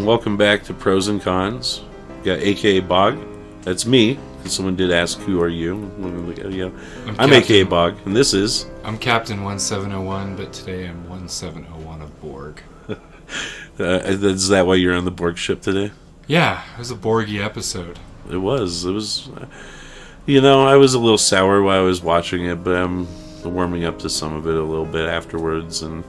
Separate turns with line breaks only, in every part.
welcome back to Pros and Cons. We got akaBoG. That's me. Someone did ask, who are you? I'm akaBoG, and this is...
I'm Captain 1701, but today I'm 1701 of Borg.
Is that why you're on the Borg ship today?
Yeah, it was a Borgy episode.
It was. I was a little sour while I was watching it, but I'm warming up to some of it a little bit afterwards, and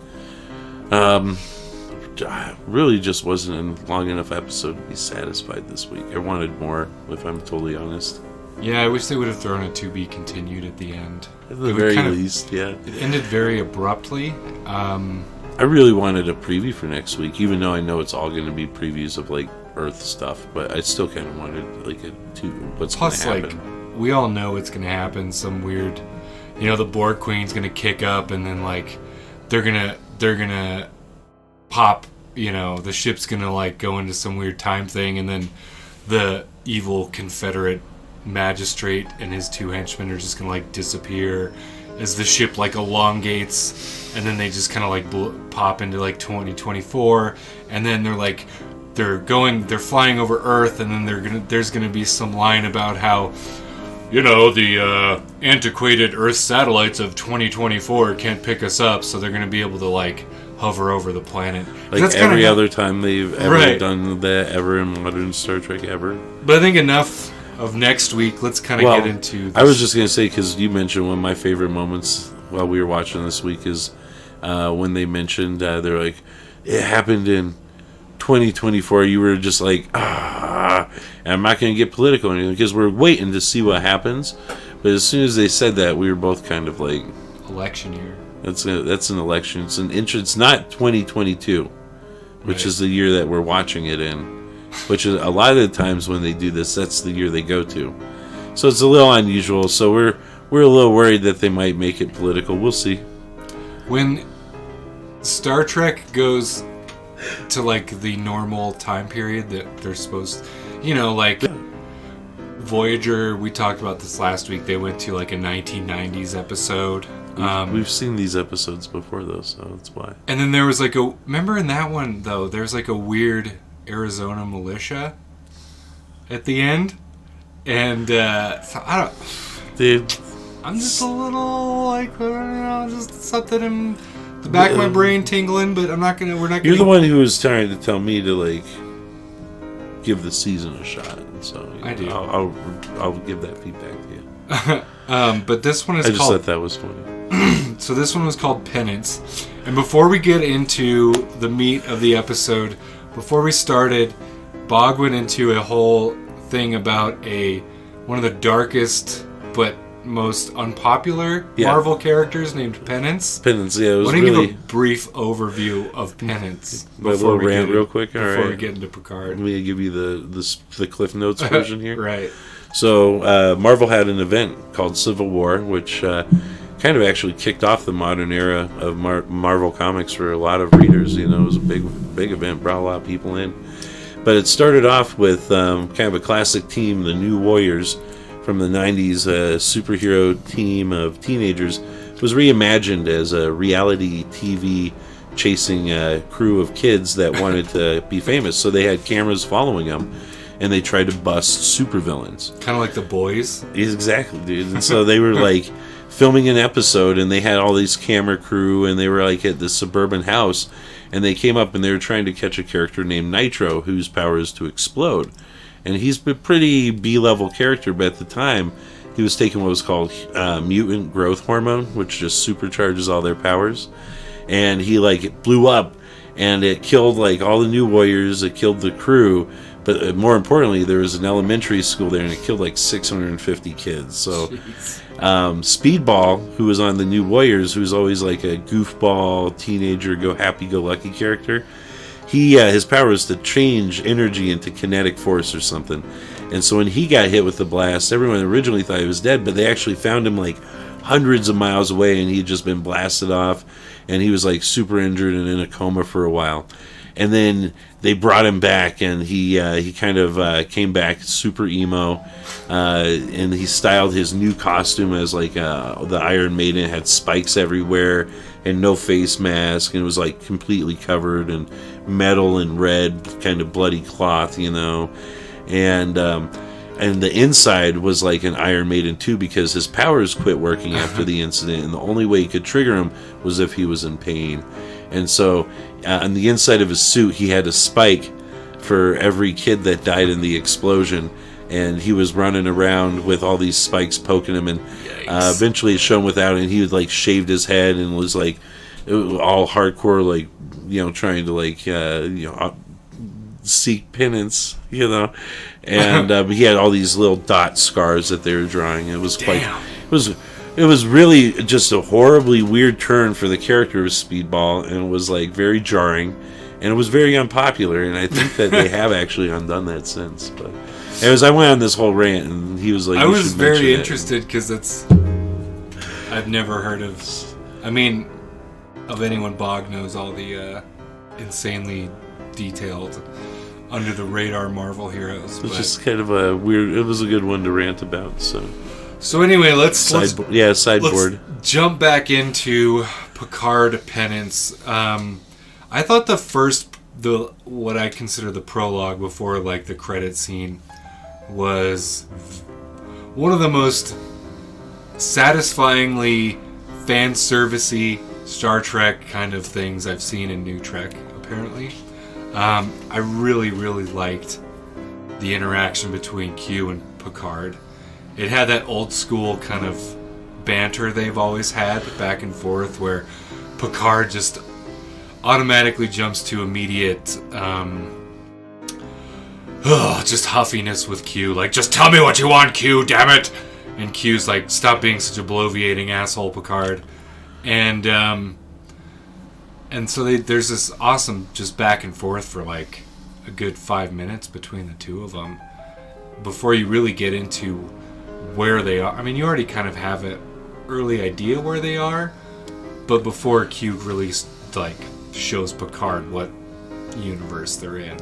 really just wasn't a long enough episode to be satisfied this week. I wanted more, if I'm totally honest.
Yeah, I wish they would have thrown a to be continued at the end.
At the very least, yeah.
It ended very abruptly.
I really wanted a preview for next week, even though I know it's all going to be previews of like Earth stuff, but I still kind of wanted like what's going to happen.
Plus, we all know what's going to happen. Some weird, the Borg Queen's going to kick up, and then like they're gonna pop. The ship's going to like go into some weird time thing, and then the evil Confederate magistrate and his two henchmen are just going to like disappear as the ship like elongates, and then they just kind of like pop into like 2024, and then they're flying over Earth, and then there's gonna be some line about how the antiquated Earth satellites of 2024 can't pick us up, so they're gonna be able to like hover over the planet.
Like that's every other time they've ever done that ever in modern Star Trek ever.
But I think enough of next week. Let's kind of get into this.
I was just gonna say, because you mentioned one of my favorite moments while we were watching this week is when they mentioned they're like, it happened in 2024. You were just like, and I'm not going to get political or anything because we're waiting to see what happens. But as soon as they said that, we were both kind of like,
election year.
That's an election. It's not 2022, which is the year that we're watching it in. Which is a lot of the times when they do this, that's the year they go to. So it's a little unusual. So we're a little worried that they might make it political. We'll see. When
Star Trek goes to like the normal time period that they're supposed to, like Voyager, we talked about this last week, they went to like a 1990s episode.
We've seen these episodes before though, so that's why.
And then there was like remember in that one though, there's like a weird Arizona militia at the end, and so I don't.
Dude,
I'm just a little like just something in the back of my brain tingling, but we're not gonna.
You're the one who was trying to tell me to like give the season a shot, and so
I do.
I'll give that feedback to you.
But this one is.
I just thought that was funny.
So this one was called Penance, and before we get into the meat of the episode. Before we started, Bog went into a whole thing about one of the darkest but most unpopular Marvel characters named Penance.
Penance, yeah.
Why don't you give a brief overview of Penance?
My little rant real quick?
Before we get into Picard.
Let me give you the Cliff Notes version here.
Right.
So, Marvel had an event called Civil War, which kind of actually kicked off the modern era of Marvel Comics for a lot of readers. It was a big event, brought a lot of people in. But it started off with kind of a classic team, the New Warriors from the 90s, a superhero team of teenagers. It was reimagined as a reality TV chasing crew of kids that wanted to be famous. So they had cameras following them, and they tried to bust supervillains.
Kind of like The Boys?
Exactly, dude. And so they were like filming an episode, and they had all these camera crew, and they were like at this suburban house, and they came up and they were trying to catch a character named Nitro, whose power is to explode. And he's a pretty B-level character, but at the time he was taking what was called mutant growth hormone, which just supercharges all their powers. And he it blew up, and it killed like all the New Warriors, it killed the crew. But more importantly, there was an elementary school there, and it killed like 650 kids. So, Speedball, who was on the New Warriors, who's always like a goofball teenager, happy-go-lucky character, his power is to change energy into kinetic force or something. And so when he got hit with the blast, everyone originally thought he was dead, but they actually found him like hundreds of miles away, and he'd just been blasted off, and he was like super injured and in a coma for a while. And then they brought him back, and he kind of came back super emo, and he styled his new costume as like the Iron Maiden. It had spikes everywhere and no face mask, and it was like completely covered in metal and red, kind of bloody cloth, and the inside was like an Iron Maiden too, because his powers quit working after the incident, and the only way he could trigger them was if he was in pain. And so on the inside of his suit, he had a spike for every kid that died in the explosion, and he was running around with all these spikes poking him, and eventually it showed without it, and he would like shaved his head and was like all hardcore, like trying to like seek penance, and but he had all these little dot scars that they were drawing. It was quite it was really just a horribly weird turn for the character of Speedball, and it was like very jarring, and it was very unpopular, and I think that they have actually undone that since. But I went on this whole rant, and he was like,
I was very interested because I've never heard of. I mean, of anyone Bog knows all the insanely detailed, under the radar Marvel heroes.
It was just kind of a weird. It was a good one to rant about. So
anyway, let's
sideboard.
Let's jump back into Picard Penance. I thought what I consider the prologue before like the credit scene was one of the most satisfyingly fan servicey Star Trek kind of things I've seen in New Trek. Apparently, I really, really liked the interaction between Q and Picard. It had that old school kind of banter they've always had back and forth, where Picard just automatically jumps to immediate just huffiness with Q, like, just tell me what you want, Q, damn it. And Q's like, stop being such a bloviating asshole, Picard. And so there's this awesome just back and forth for like a good 5 minutes between the two of them before you really get into where they are. I mean, you already kind of have an early idea where they are, but before Q really like shows Picard what universe they're in.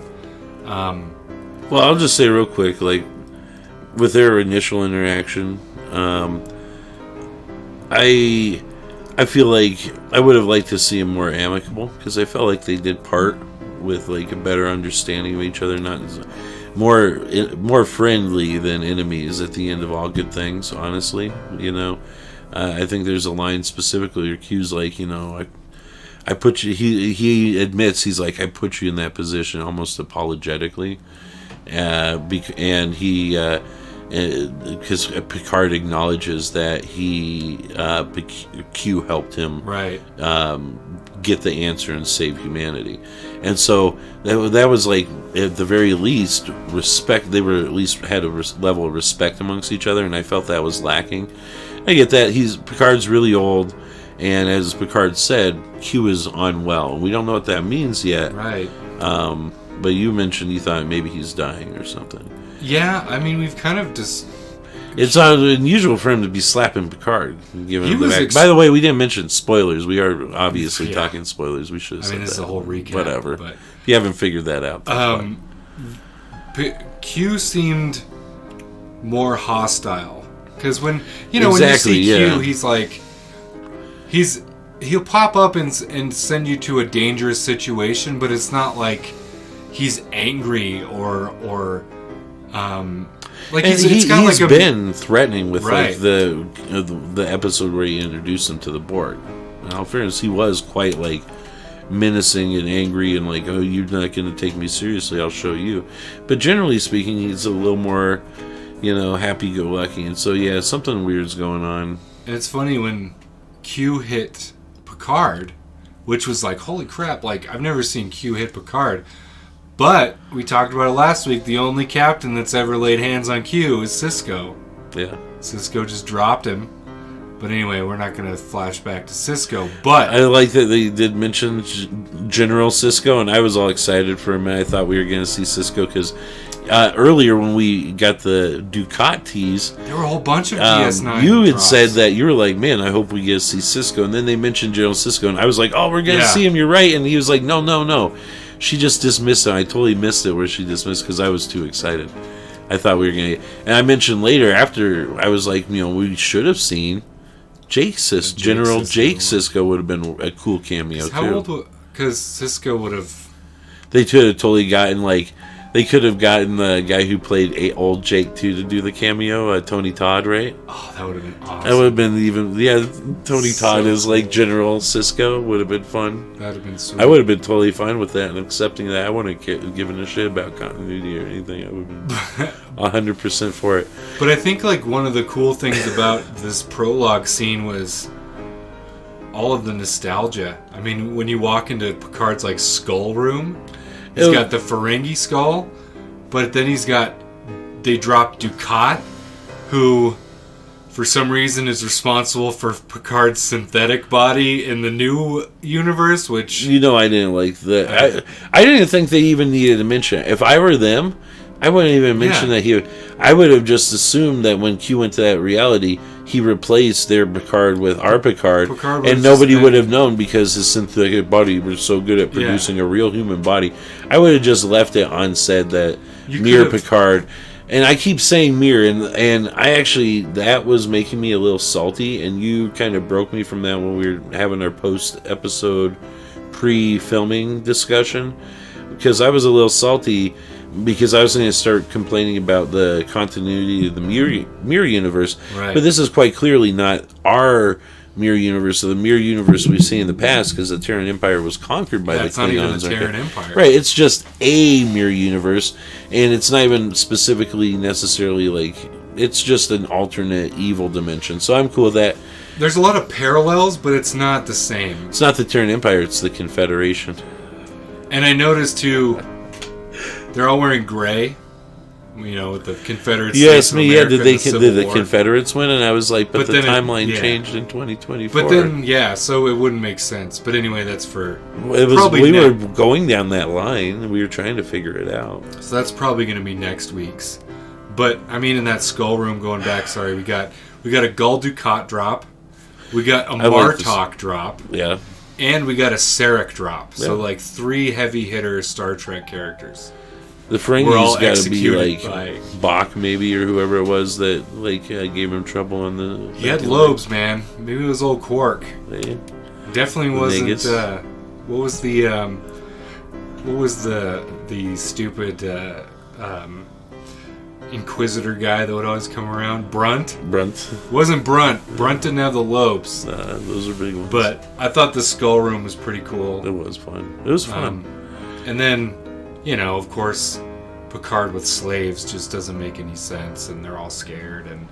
Well, I'll just say real quick, like with their initial interaction, I feel like I would have liked to see them more amicable, because I felt like they did part with like a better understanding of each other, not more friendly than enemies at the end of all good things, honestly. I think there's a line specifically where Q's like, I put you, he admits, he's like, I put you in that position almost apologetically, and he because Picard acknowledges that Q helped him get the answer and save humanity, and so that was like, at the very least, respect. They were at least had a level of respect amongst each other, and I felt that was lacking. I get that Picard's really old, and as Picard said, Q is unwell. We don't know what that means yet,
right?
But you mentioned you thought maybe he's dying or something. Yeah,
I mean, we've kind of just...
It's unusual for him to be slapping Picard. Giving him the back. By the way, we didn't mention spoilers. We are obviously talking spoilers. We should have said that.
This is a whole recap.
Whatever. But if you haven't figured that out,
Q seemed more hostile. Because when you see Q, he's like... He'll pop up and send you to a dangerous situation, but it's not like he's angry or like
he's been threatening with like the episode where he introduced him to the Borg. In all fairness, he was quite like menacing and angry and like, oh, you're not going to take me seriously, I'll show you. But generally speaking, he's a little more, happy-go-lucky. And so yeah, something weird's going on.
And it's funny when Q hit Picard, which was like, holy crap, like I've never seen Q hit Picard. But we talked about it last week, the only captain that's ever laid hands on Q is Sisko.
Yeah.
Sisko just dropped him. But anyway, we're not going to flash back to Sisko. But
I like that they did mention General Sisko, and I was all excited for him. And I thought we were going to see Sisko because earlier when we got the Dukat tease,
there were a whole bunch of DS9.
You had said that you were like, man, I hope we get to see Sisko. And then they mentioned General Sisko, and I was like, oh, we're going to see him. You're right. And he was like, no. she just dismissed it. I totally missed it where she dismissed because I was too excited. I thought we were going to... And I mentioned later, after, I was like, we should have seen General Jake Sisko would have been a cool cameo,
how
too.
old... Because Sisko would have...
They could have totally gotten, like... They could have gotten the guy who played old Jake, too, to do the cameo, Tony Todd, right?
Oh, that would have been awesome.
That would have been even... Yeah, Tony Todd is like General Sisko. Would have been fun.
That would have been sweet.
I would have been totally fine with that and accepting that. I wouldn't have given a shit about continuity or anything. I would have been 100% for it.
But I think, like, one of the cool things about this prologue scene was all of the nostalgia. I mean, when you walk into Picard's, like, skull room... He's got the Ferengi skull, but then they drop Dukat, who, for some reason, is responsible for Picard's synthetic body in the new universe, which... I didn't like that.
I didn't think they even needed to mention it. If I were them, I wouldn't even mention that I would have just assumed that when Q went to that reality, he replaced their Picard with our Picard and nobody would have known because his synthetic body was so good at producing a real human body. I would have just left it unsaid that Picard, and I keep saying Mir, and I actually, that was making me a little salty, and you kind of broke me from that when we were having our post-episode pre-filming discussion, because I was a little salty because I was going to start complaining about the continuity of the Mirror universe.
Right.
But this is quite clearly not our Mirror universe, or the Mirror universe we've seen in the past, because the Terran Empire was conquered by the Klingons.
It's not even the Terran Empire.
Right, it's just a Mirror universe, and it's not even specifically necessarily like... It's just an alternate evil dimension, so I'm cool with that.
There's a lot of parallels, but it's not the same.
It's not the Terran Empire, it's the Confederation.
And I noticed, too... They're all wearing gray, with the Confederates.
You asked me, did the Confederates win? And I was like, but the timeline changed in 2024.
But then, so it wouldn't make sense. But anyway, that's for...
We were going down that line. We were trying to figure it out.
So that's probably going to be next week's. But, I mean, in that skull room, going back, we got a Gul Dukat drop. We got a Martok drop.
Yeah.
And we got a Sarek drop. Yeah. So, like, 3 heavy-hitter Star Trek characters.
The Ferengis got to be like Bach, maybe, or whoever it was that gave him trouble on the.
He had lobes, man. Maybe it was old Quark.
Yeah.
Definitely wasn't. What was the stupid Inquisitor guy that would always come around? Brunt. Wasn't Brunt. Brunt didn't have the lobes.
Those are big ones.
But I thought the skull room was pretty cool.
It was fun. It was fun.
And then. Of course, Picard with slaves just doesn't make any sense, and they're all scared, and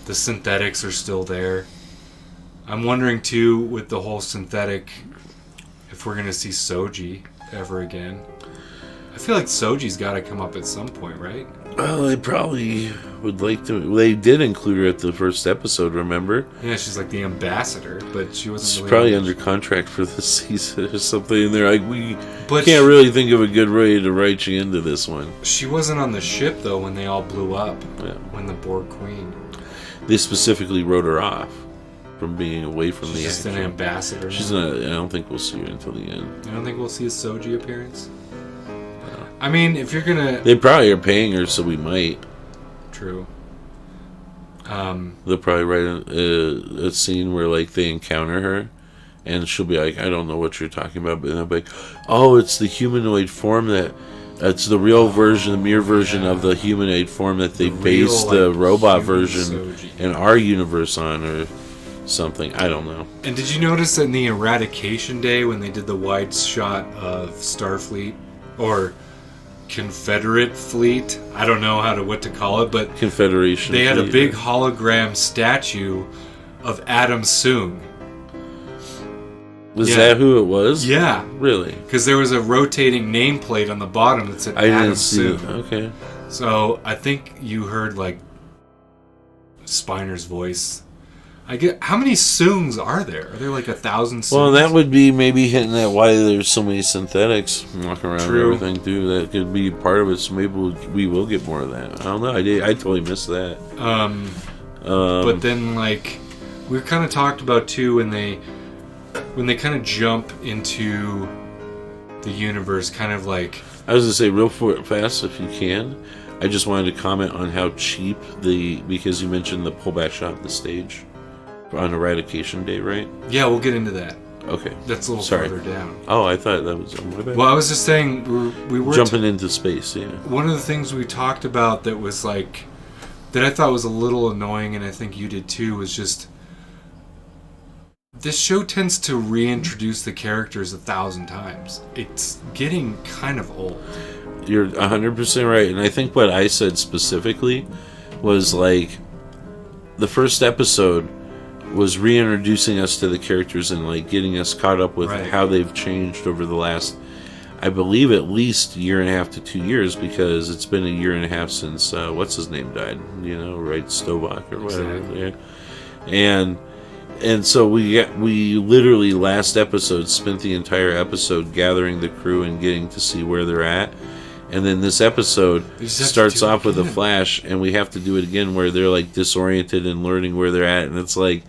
the synthetics are still there. I'm wondering, too, with the whole synthetic, if we're going to see Soji ever again. I feel like Soji's got to come up at some point, right?
Well, they probably would like to. They did include her at the first episode, remember?
Yeah, she's like the ambassador, but she wasn't.
She's probably under contract for this season or something. And they're like, we can't really think of a good way to write you into this one.
She wasn't on the ship though when they all blew up.
Yeah.
When the Borg Queen.
They specifically wrote her off from being away from the.
She's just an ambassador.
She's not. I don't think we'll see her until the end.
You don't think we'll see a Soji appearance? I mean, if you're gonna...
They probably are paying her, so we might.
True.
They'll probably write a scene where, they encounter her, and she'll be like, I don't know what you're talking about, but they'll be like, oh, it's the humanoid form it's the real version, the Mir version of the humanoid form that they based the robot version Soji in our universe on, or something. I don't know.
And did you notice that in the Eradication Day, when they did the wide shot of Starfleet, or... Confederate fleet, I don't know what to call it, but
Confederation.
They had a big hologram statue of Adam Soong.
Was that who it was?
Yeah,
really?
Because there was a rotating nameplate on the bottom that said Adam Soong.
Okay.
So I think you heard Spiner's voice. How many Soongs are there? Are there 1,000 Soongs?
Well, that would be maybe hitting at why there's so many synthetics walking around and everything, too. That could be part of it, so maybe we will get more of that. I don't know. I totally missed that.
But then, we kind of talked about, too, when they kind of jump into the universe, kind of like...
I was going to say real fast, if you can, I just wanted to comment on how cheap because you mentioned the pullback shot of the stage on Eradication Day, right?
Yeah, we'll get into that.
Okay.
That's a little further down.
Oh, I thought that was... my bad.
Well, I was just saying, we were...
Jumping into space, yeah.
One of the things we talked about that was like... that I thought was a little annoying, and I think you did too, was just... this show tends to reintroduce the characters 1,000 times. It's getting kind of old.
You're 100% right. And I think what I said specifically was like the first episode was reintroducing us to the characters and like getting us caught up with how they've changed over the last, I believe, at least year and a half to 2 years, because it's been a year and a half since what's his name died, right, Stovak or whatever.
Exactly.
Yeah. And so we literally last episode spent the entire episode gathering the crew and getting to see where they're at. And then this episode starts off with a flash, and we have to do it again where they're like disoriented and learning where they're at. And it's like,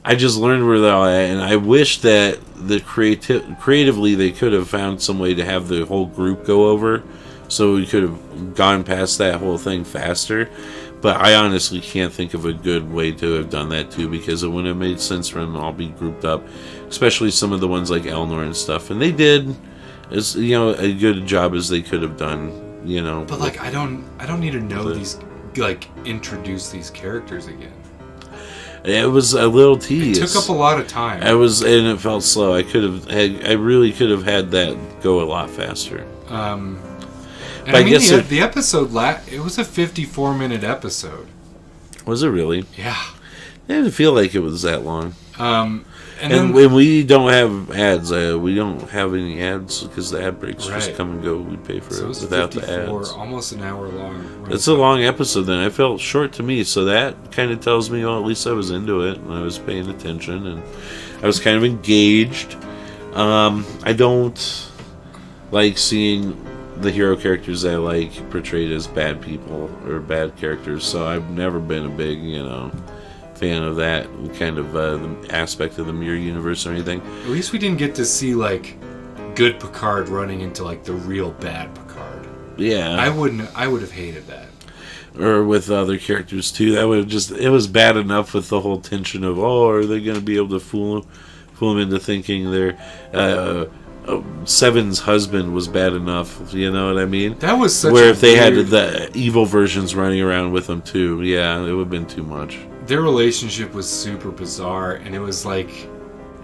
I just learned where they're at, and I wish that creatively they could have found some way to have the whole group go over, so we could have gone past that whole thing faster. But I honestly can't think of a good way to have done that too, because it wouldn't have made sense for them to all be grouped up, especially some of the ones like Elnor and stuff. And they did, as a good job as they could have done.
But like, I don't need to know these, like, introduce these characters again.
It was a little tedious.
It took up a lot of time.
And it felt slow. I really could have had that go a lot faster.
And I mean, the episode, it was a 54-minute episode.
Was it really?
Yeah.
I didn't feel like it was that long.
And
when we don't have ads, we don't have any ads because the ad breaks just come and go. We pay for it without the ads.
Almost an hour long.
It's a long episode then. It felt short to me, so that kind of tells me, well, at least I was into it and I was paying attention and I was kind of engaged. I don't like seeing the hero characters I like portrayed as bad people or bad characters, so I've never been a big, fan of that kind of aspect of the mirror universe or anything.
At least we didn't get to see like good Picard running into like the real bad Picard.
Yeah,
I would have hated that.
Or with other characters too. That would it was bad enough with the whole tension of, are they going to be able to fool him into thinking they're Seven's husband was bad enough, you know what I mean?
That was such
where if they had the evil versions running around with them too, yeah, it would have been too much.
Their relationship was super bizarre, and it was like,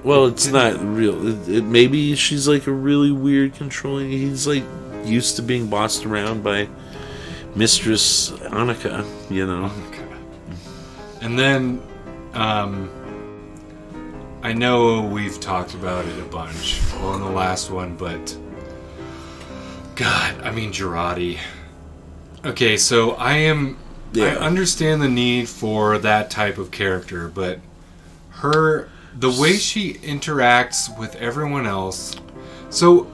well, it's not real. Maybe she's like a really weird, controlling. He's like used to being bossed around by Mistress Annika,
Annika. And then, I know we've talked about it a bunch, in the last one, but God, I mean, Jurati. Okay, so I understand the need for that type of character, but the way she interacts with everyone else, so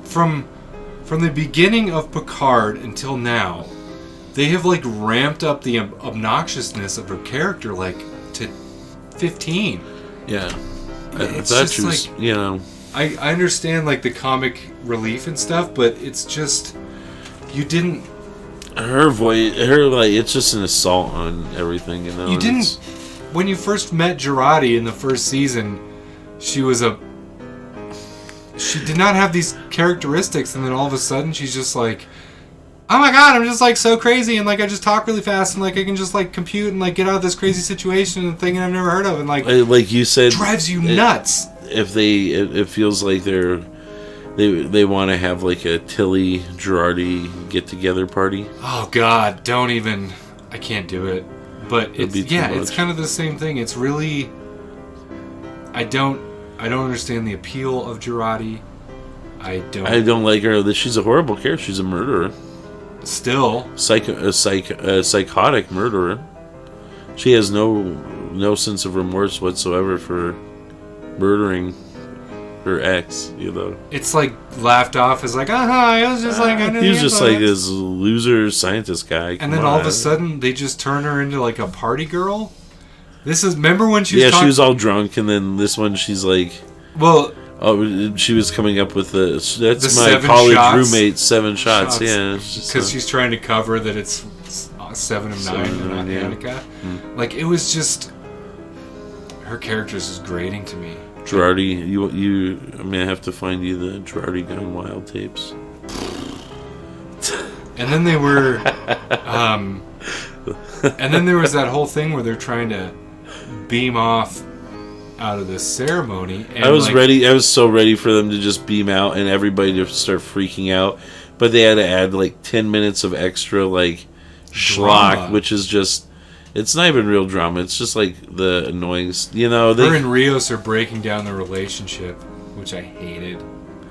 from the beginning of Picard until now, they have like ramped up the obnoxiousness of her character like to 15.
Yeah,
it's just like, I understand like the comic relief and stuff, but it's just you didn't.
Her voice, it's just an assault on everything,
You didn't. When you first met Jurati in the first season, she did not have these characteristics, and then all of a sudden she's just like, oh my god, I'm just like so crazy, and like I just talk really fast, and like I can just like compute and like get out of this crazy situation and thing I've never heard of, and like
you said,
drives you nuts.
If it feels like they want to have like a Tilly Girardi get together party.
Oh god, don't even. I can't do it. But it's kind of the same thing. It's really, I don't understand the appeal of Jurati. I don't like
her. She's a horrible character. She's a murderer.
Still,
a psychotic murderer. She has no sense of remorse whatsoever for murdering her ex.
It's like laughed off as like, I was just like,
he was just like this loser scientist guy.
And then all of a sudden, they just turn her into like a party girl. Remember when she was
she was all drunk, and then this one she's like,
well,
Oh, she was coming up with that's
The
my
7
college
shots.
roommate, 7 shots. Yeah,
Because she's trying to cover that it's 7 of 9 and not Hanukkah. Like, it was just... Her character's just grating to me.
Girardi, you. I mean, I have to find you the Girardi Gone Wild tapes.
And then they were... and then there was that whole thing where they're trying to beam off out of this ceremony. And
I was ready. I was so ready for them to just beam out and everybody to start freaking out. But they had to add like 10 minutes of extra like schlock, which is just... It's not even real drama. It's just like the annoying...
her and Rios are breaking down the relationship, which I hated.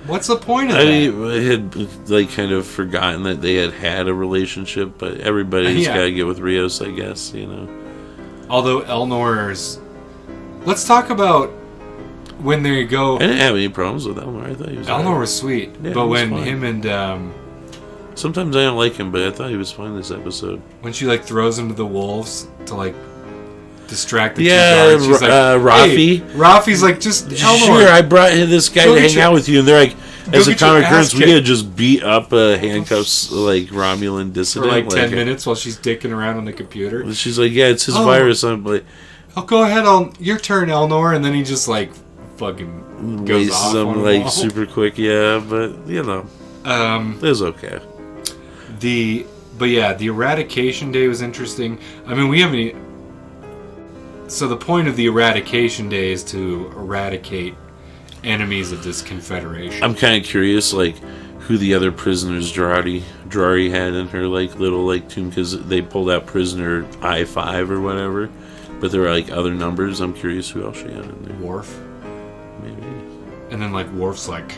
What's the point of that?
I had like kind of forgotten that they had a relationship, but everybody's got to get with Rios, I guess,
Although Elnor's... Let's talk about when they go...
I didn't have any problems with Elnor. I thought he was...
Elnor was sweet.
Yeah,
but when
fine.
him and...
Sometimes I don't like him, but I thought he was fine this episode.
When she like throws him to the wolves to like distract the
two
guards. She's like,
Rafi.
Hey. Rafi's like, just Elnor.
Sure, I brought this guy to hang out with you, and they're like, as a common occurrence, we could just beat up handcuffs like Romulan dissident
for like 10 minutes while she's dicking around on the computer.
She's like, yeah, it's his virus. I'm like,
oh, go ahead, your turn, Elnor, and then he just like fucking goes
wastes
off
them
on
like
wall.
super quick. Yeah, but it was okay.
But yeah, the eradication day was interesting. I mean, we haven't. So the point of the eradication day is to eradicate enemies of this confederation.
I'm kind of curious, like, who the other prisoners Girardi had in her like little like tomb, because they pulled out prisoner I-5 or whatever, but there were like other numbers. I'm curious who else she had in there.
Worf,
maybe.
And then like Worf's like,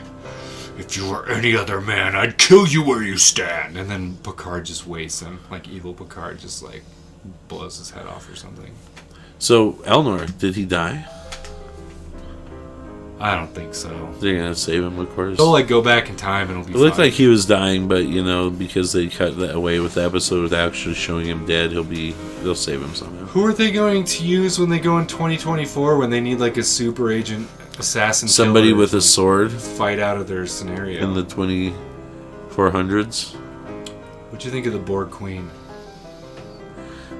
if you were any other man, I'd kill you where you stand. And then Picard just wastes him. Like evil Picard just like blows his head off or something.
So, Elnor, did he die?
I don't think so.
They're going to save him, of course.
They'll like go back in time and it'll be fine.
It looked like he was dying, but, because they cut that away with the episode without actually showing him dead, they'll save him somehow.
Who are they going to use when they go in 2024 when they need like a super agent assassin?
Somebody with a sword.
Fight out of their scenario.
In the 2400s.
What'd you think of the Borg Queen?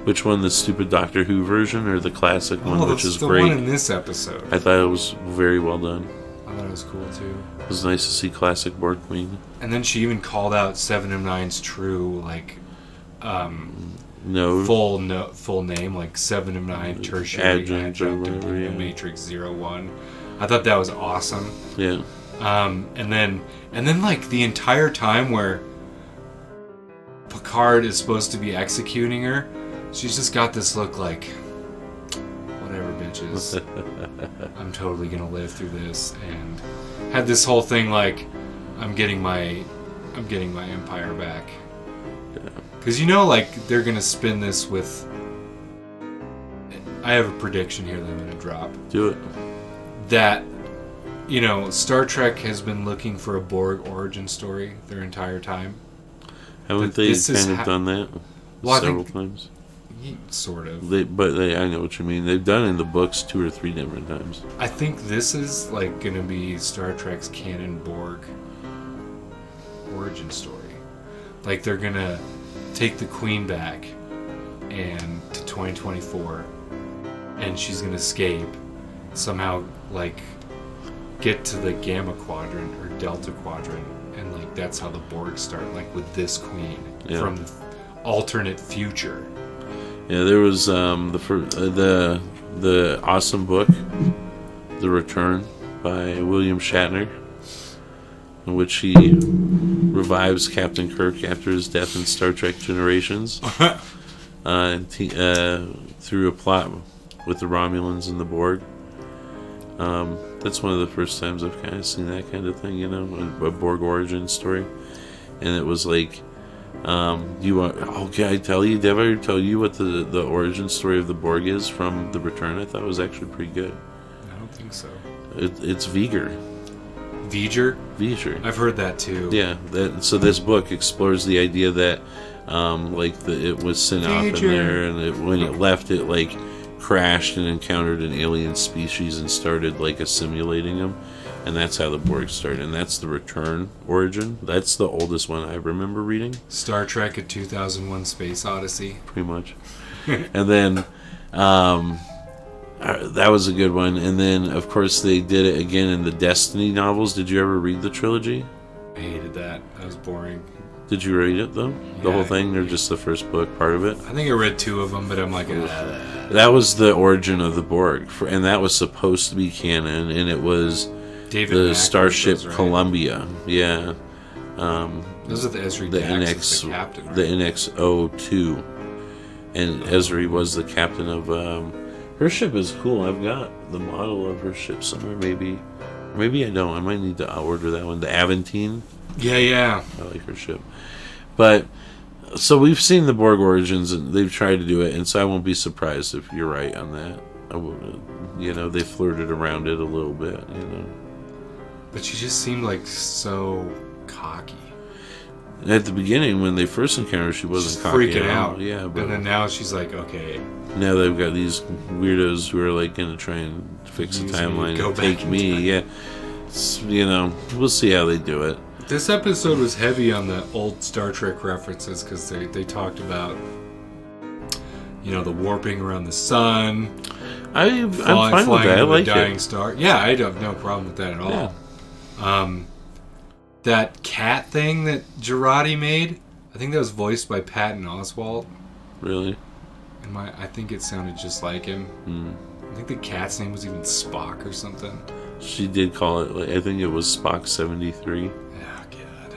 Which one, the stupid Doctor Who version or the classic one, which is great?
The one in this episode.
I thought it was very well done.
I thought it was cool too.
It was nice to see classic Borg Queen.
And then she even called out 7 of 9's true, like,
full
name, like 7 of 9 tertiary adjunct
or whatever,
of Matrix 01. I thought that was awesome.
Yeah.
And then like the entire time where Picard is supposed to be executing her, she's just got this look like, whatever, bitches. I'm totally gonna live through this, and had this whole thing like, I'm getting my empire back. Because like they're gonna spin this with. I have a prediction here that I'm gonna drop.
Do it.
That, Star Trek has been looking for a Borg origin story their entire time.
Haven't they kind of done that several times?
Sort of.
I know what you mean. They've done it in the books 2 or 3 different times.
I think this is like going to be Star Trek's canon Borg origin story. Like they're going to take the Queen back and to 2024, and she's going to escape, somehow like get to the Gamma Quadrant or Delta Quadrant, and like that's how the Borg start, like with this Queen from the alternate future.
Yeah, there was the awesome book, The Return, by William Shatner, in which he revives Captain Kirk after his death in Star Trek Generations, through a plot with the Romulans and the Borg. That's one of the first times I've kind of seen that kind of thing, a Borg origin story, and it was like. Can I tell you? Did I ever tell you what the origin story of the Borg is from The Return? I thought it was actually pretty good.
I don't think so.
It's V'ger.
V'ger?
V'ger.
I've heard that too.
Yeah. So this book explores the idea that, it was sent off in there, and when it left, it like crashed and encountered an alien species and started like assimilating them. And that's how the Borg started. And that's the Return origin. That's the oldest one I remember reading.
Star Trek: A 2001 Space Odyssey.
Pretty much. And then that was a good one. And then, of course, they did it again in the Destiny novels. Did you ever read the trilogy?
I hated that. That was boring.
Did you read it, though? The whole thing? Or just the first book, part of it?
I think I read 2 of them, but I'm like...
That was the origin of the Borg. And that was supposed to be canon. And it was the Starship Columbia. Yeah.
Those are the Ezri Dax, the captain, right?
The NX-02. And Ezri was the captain of... her ship is cool. I've got the model of her ship somewhere, maybe. Maybe I don't. I might need to order that one. The Aventine.
Yeah.
I like her ship. But, so we've seen the Borg origins, and they've tried to do it, and so I won't be surprised if you're right on that. They flirted around it a little bit,
But she just seemed like so cocky.
At the beginning, when they first encountered her, she wasn't cocky
freaking out.
Yeah, but
and then now she's like, okay.
Now they've got these weirdos who are like going to try and fix the timeline and take me. Yeah, we'll see how they do it.
This episode was heavy on the old Star Trek references because they talked about, the warping around the sun.
I'm fine with that. I like
dying
it.
Star. Yeah, I have no problem with that at all. Yeah. That cat thing that Girardi made, I think that was voiced by Patton Oswalt.
Really?
And I think it sounded just like him. I think the cat's name was even Spock or something.
She did call it, I think it was Spock 73.
Oh, God.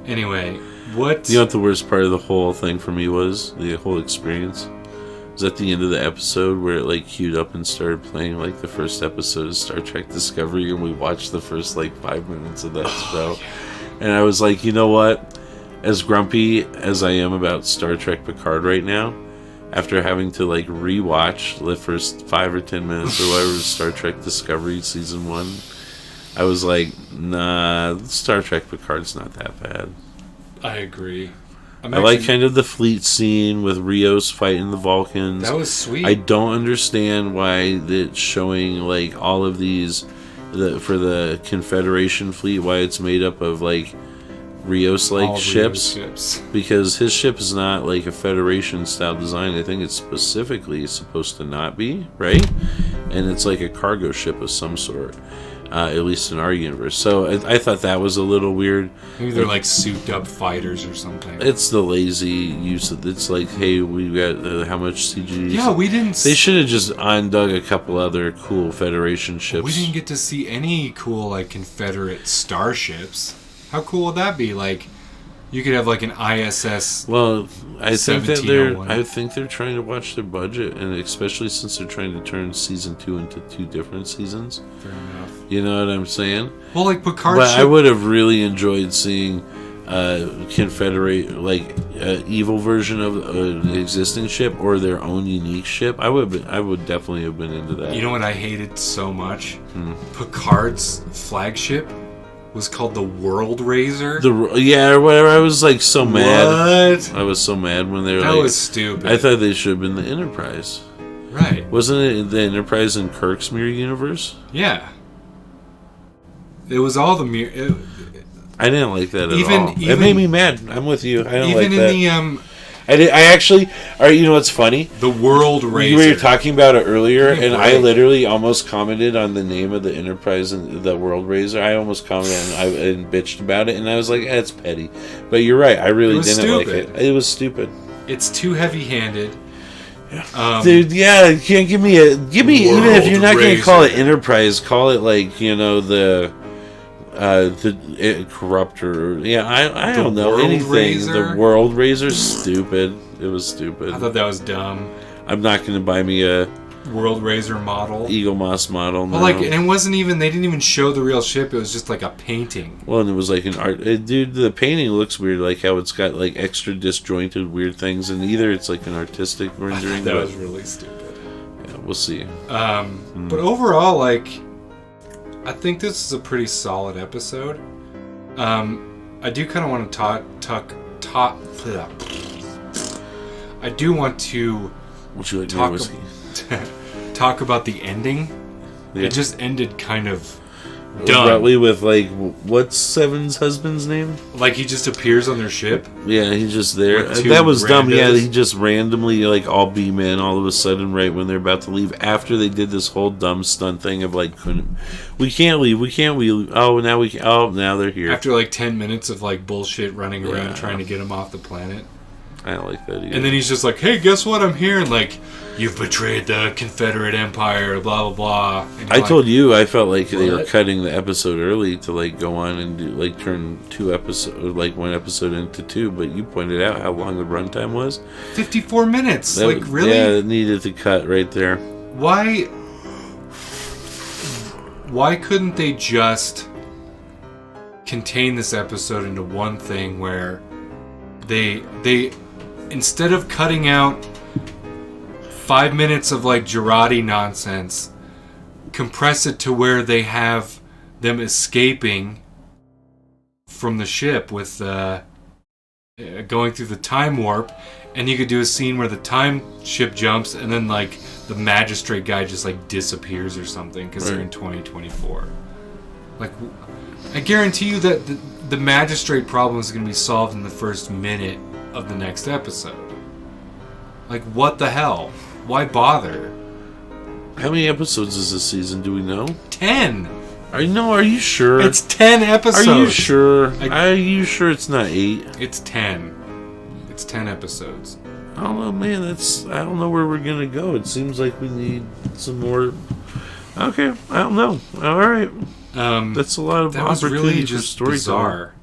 Anyway, what...
You know what the worst part of the whole thing for me was? The whole experience? Was at the end of the episode where it queued up and started playing the first episode of Star Trek Discovery, and we watched the first 5 minutes of that show. Yeah. And I was like, you know what? As grumpy as I am about Star Trek Picard right now, after having to rewatch the first 5 or 10 minutes or whatever of Star Trek Discovery Season 1, I was like, nah, Star Trek Picard's not that bad.
I agree.
I like kind of the fleet scene with Rios fighting the Vulcans.
That was sweet.
I don't understand why it's showing all of these for the Confederation fleet, why it's made up of Rios ships. Because his ship is not a Federation style design. I think it's specifically supposed to not be, right? And it's a cargo ship of some sort. At least in our universe. So I thought that was a little weird.
Maybe they're souped up fighters or something.
It's the lazy use of it's hey, we got how much CG?
Yeah, we didn't.
They should have just undug a couple other cool Federation ships.
We didn't get to see any cool Confederate starships. How cool would that be? You could have an ISS.
Well, I think they're trying to watch their budget, and especially since they're trying to turn season 2 into 2 different seasons.
Fair enough.
You know what I'm saying?
Well, Picard.
But I would have really enjoyed seeing Confederate evil version of an existing ship or their own unique ship. I would definitely have been into that.
You know what I hated so much? Picard's flagship was called the World Raiser.
Or whatever. I was so mad.
What?
I was so mad when they were
That was stupid.
I thought they should have been the Enterprise.
Right.
Wasn't it the Enterprise in Kirk's mirror universe?
Yeah. It was all the mirror.
I didn't like that at all. It made me mad. I'm with you. I don't like that.
Even in
I actually... All right, you know what's funny?
The World Raiser.
We were talking about it earlier, and I literally almost commented on the name of the Enterprise and the World Raiser. I almost commented and bitched about it, and I was like, it's petty. But you're right. I really didn't like it. It was stupid.
It's too heavy-handed.
Dude, yeah, you can't give me even if you're not going to call it Enterprise, call it the Corruptor. Yeah, I don't know anything.
Raiser?
The World Raiser's stupid. It was stupid.
I thought that was dumb.
I'm not going to buy me a
World Raiser model.
Eagle Moss model. No.
Well, and it wasn't even. They didn't even show the real ship. It was just a painting.
Well, and it was an art. Dude, the painting looks weird. How it's got extra disjointed weird things, and either it's an artistic rendering.
That was really stupid.
Yeah, we'll see.
But overall, I think this is a pretty solid episode. I do kind of want to I do want to
Would you like more whiskey?
Talk about the ending.
Yeah.
It just ended kind of
Abruptly
done.
with, like, what's Seven's husband's name?
Like, he just appears on their ship.
Yeah, he's just there.
With two
That was dumb. Yeah,
randos.
he just randomly, like, all beam in all of a sudden right when they're about to leave. After they did this whole dumb stunt thing of, like, we can't leave. Oh, now we can. Oh, now they're here.
After, like, 10 minutes of, like, bullshit running around trying to get him off the planet.
I don't like that either.
And then he's just like, hey, guess what? I'm here. And, like, you've betrayed the Confederate Empire, blah, blah, blah. And
I told you I felt like they were
What?
cutting the episode early to, like, go on and do, like, turn one episode into two, but you pointed out how long the runtime was.
54 minutes.
That,
like, really?
Yeah, it needed to cut right there.
Why couldn't they just contain this episode into one thing where they instead of cutting out 5 minutes of, like, Girardi nonsense, compress it to where they have them escaping from the ship with going through the time warp, and you could do a scene where the time ship jumps and then, like, the magistrate guy just, like, disappears or something because they're in 2024. Like, I guarantee you that the magistrate problem is going to be solved in the first minute of the next episode. Like, what the hell? Why bother?
How many episodes is this season? Do we know?
10.
Are you sure?
It's 10 episodes.
Are you sure? Are you sure it's not 8?
It's 10. It's 10 episodes.
I don't know, man. I don't know where we're gonna go. It seems like we need some more. Okay, I don't know. All right. That's a lot of
That was
opportunity
really
for
just
storytelling.
bizarre.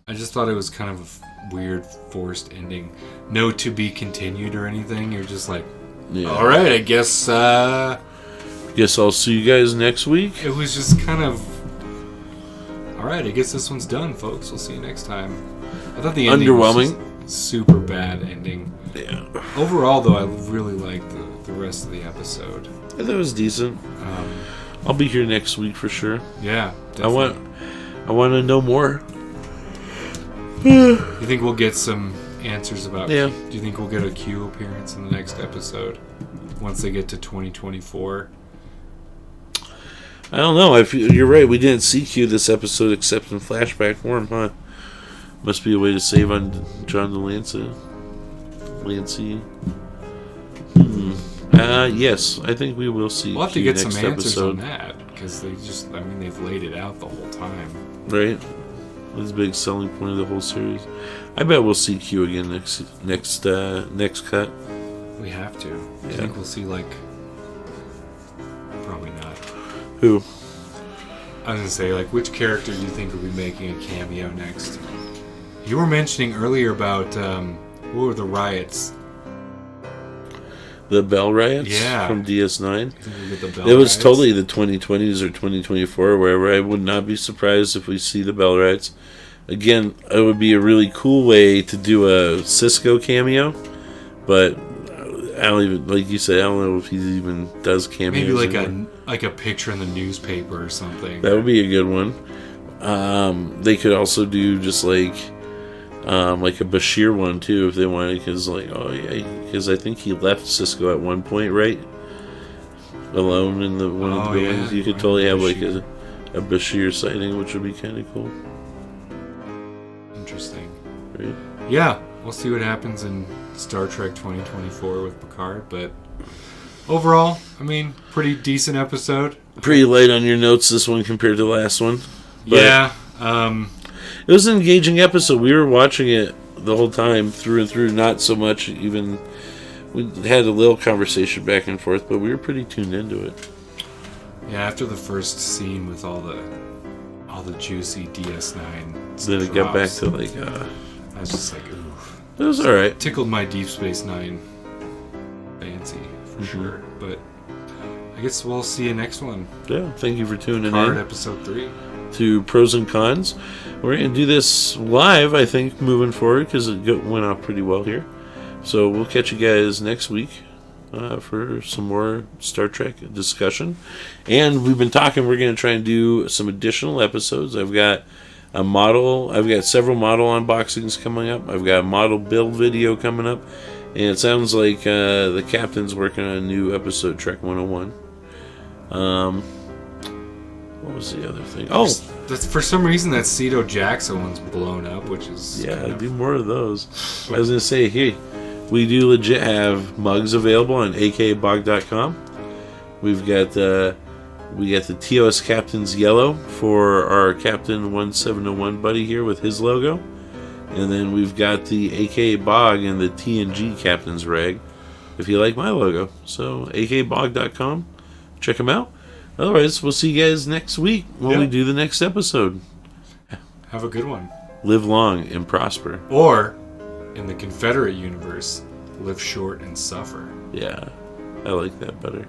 I just thought it was kind of a weird, forced ending. No to be continued or anything. You're just like,
Yeah.
all right, I guess.
Guess I'll see you guys next week.
It was just kind of, all right, I guess this one's done, folks. We'll see you next time. I thought the ending was
Underwhelming.
just super bad ending.
Yeah.
Overall, though, I really liked the rest of the episode.
I thought it was decent. I'll be here next week for sure.
Yeah,
I want to know more.
You think we'll get some answers about?
Yeah.
Do you think we'll get a Q appearance in the next episode once they get to 2024?
I don't know. You're right. We didn't see Q this episode except in flashback form, huh? Must be a way to save on John Delancey. Yes, I think we will see.
We'll have to
Q
get some
next
answers
episode.
on that because they've laid it out the whole time.
Right? That's a big selling point of the whole series. I bet we'll see Q again next cut.
We have to. Do
Yeah.
you think we'll see, like, probably not.
Who?
I was gonna say, like, which character do you think will be making a cameo next? You were mentioning earlier about what were the riots?
The Bell Riots?
Yeah.
From DS9?
You think we'll get the Bell
It was
riots?
totally the 2020s or 2024 or wherever. I would not be surprised if we see the Bell Riots. Again, it would be a really cool way to do a Cisco cameo, but I don't even, like you said, I don't know if he even does cameos.
Maybe like
anymore.
a picture in the newspaper or something.
That would be a good one. They could also do just like a Bashir one too if they wanted, because I think he left Cisco at one point, right? Alone in one of the buildings.
Yeah.
You could totally have like
Bashir.
a Bashir sighting, which would be kind of cool,
Interesting.
right?
Yeah, we'll see what happens in Star Trek 2024 with Picard, but overall, I mean, pretty decent episode.
Pretty light on your notes this one compared to the last one. But
Yeah.
it was an engaging episode. We were watching it the whole time through and through. Not so much even. We had a little conversation back and forth, but we were pretty tuned into it.
Yeah, after the first scene with all the juicy DS9
Then it got back
drops,
to like.
I was just like, oof.
It was all right.
Tickled my Deep Space Nine fancy for sure. But I guess we'll see you next one.
Yeah. Thank you for tuning
Card
in
episode 3.
to Pros and Cons. We're gonna do this live, I think, moving forward because it went off pretty well here. So we'll catch you guys next week for some more Star Trek discussion. And we've been talking. We're gonna try and do some additional episodes. I've got several model unboxings coming up. I've got a model build video coming up, and it sounds like the captain's working on a new episode, Trek 101. What was the other thing? Oh,
That's, for some reason that Cedo Jackson one's blown up, which is
yeah, do more of those. I was gonna say, hey, we do legit have mugs available on akaBoG.com. We got the TOS Captain's Yellow for our Captain 1701 buddy here with his logo. And then we've got the akaBoG and the TNG Captain's Rag if you like my logo. So akaBoG.com, check them out. Otherwise, we'll see you guys next week when we do the next episode.
Have a good one.
Live long and prosper.
Or, in the Confederate universe, live short and suffer.
Yeah, I like that better.